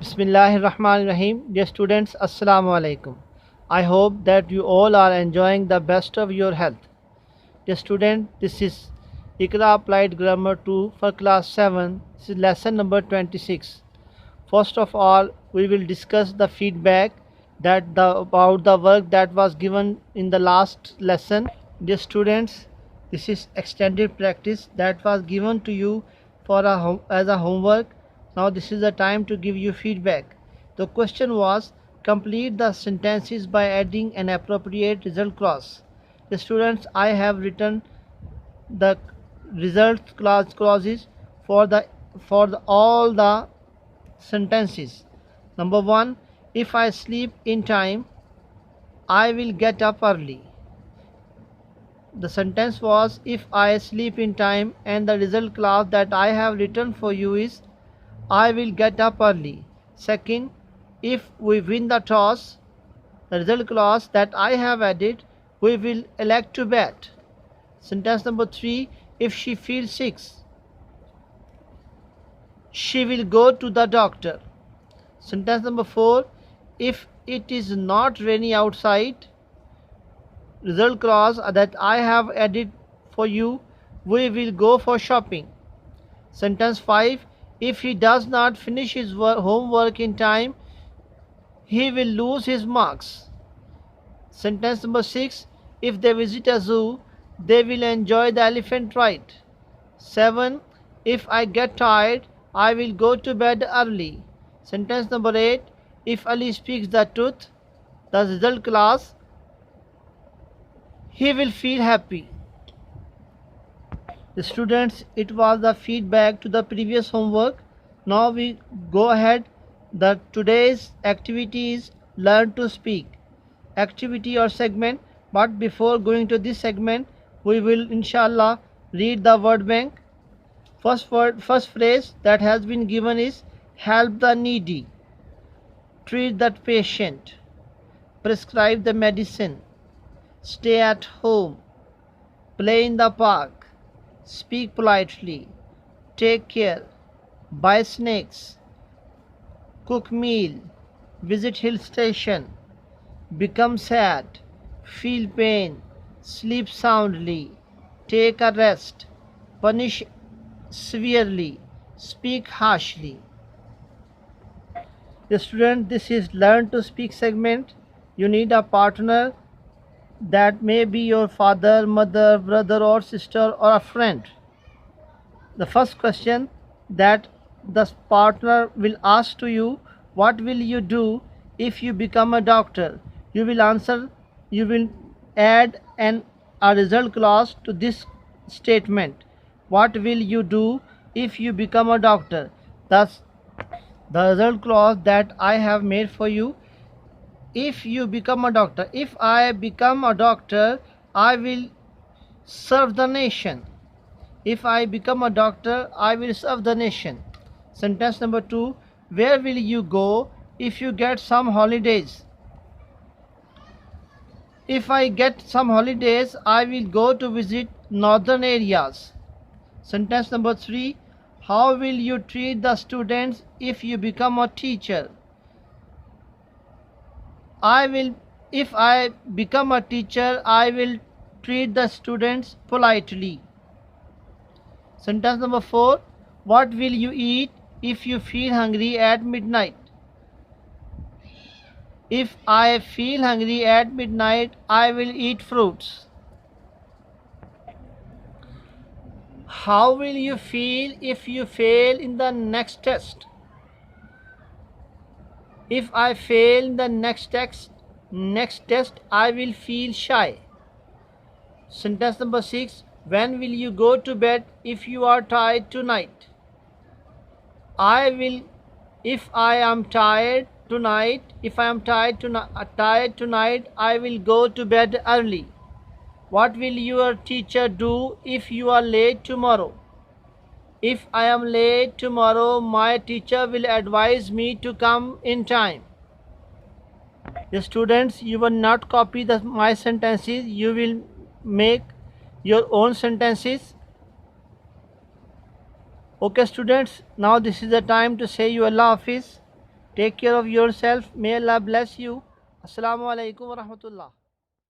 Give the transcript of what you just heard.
Bismillahirrahmanirrahim. Dear students, Assalamu alaikum. I hope that you all are enjoying the best of your health. Dear student, this is Iqra Applied Grammar 2 for class 7. This is lesson number 26. First of all, we will discuss the feedback about the work that was given in the last lesson. Dear students, this is extended practice that was given to you as a homework. Now this is the time to give you feedback. The question was, complete the sentences by adding an appropriate result clause. The students, I have written the result clauses for all the sentences. Number 1, if I sleep in time, I will get up early. The sentence was, if I sleep in time, and the result clause that I have written for you is, I will get up early. Second, if we win the toss, the result clause that I have added, we will elect to bat. Sentence number 3, if she feels sick, she will go to the doctor. Sentence number 4, if it is not rainy outside, result clause that I have added for you, we will go for shopping. Sentence 5, if he does not finish his homework in time, he will lose his marks. Sentence number 6, if they visit a zoo, they will enjoy the elephant ride. 7, if I get tired, I will go to bed early. Sentence number 8, if Ali speaks the truth, the result clause, he will feel happy. The students, it was the feedback to the previous homework. Now we go ahead. Today's activity is learn to speak activity or segment. But before going to this segment, we will inshallah read the word bank. First phrase that has been given is help the needy, treat the patient, prescribe the medicine, stay at home, play in the park, speak politely, take care, buy snacks, cook meal, visit hill station, become sad, feel pain, sleep soundly, take a rest, punish severely, speak harshly. The student, this is learn to speak segment. You need a partner. That may be your father, mother, brother or sister or a friend. The first question that the partner will ask to you, what will you do if you become a doctor? You will answer, you will add a result clause to this statement. What will you do if you become a doctor? Thus, the result clause that I have made for you, if you become a doctor, if I become a doctor, I will serve the nation. If I become a doctor, I will serve the nation. Sentence number 2, where will you go if you get some holidays? If I get some holidays, I will go to visit northern areas. Sentence number 3, how will you treat the students if you become a teacher? If I become a teacher, I will treat the students politely. Sentence number 4, what will you eat if you feel hungry at midnight? If I feel hungry at midnight, I will eat fruits. How will you feel if you fail in the next test? If I fail in the next test, I will feel shy. Sentence number 6, when will you go to bed if you are tired tonight? If I am tired tonight, I will go to bed early. What will your teacher do if you are late tomorrow? If I am late tomorrow, my teacher will advise me to come in time. The students, you will not copy my sentences, you will make your own sentences. Okay students, now this is the time to say you Allah Hafiz. Take care of yourself. May Allah bless you. Assalamu alaikum wa rahmatullah.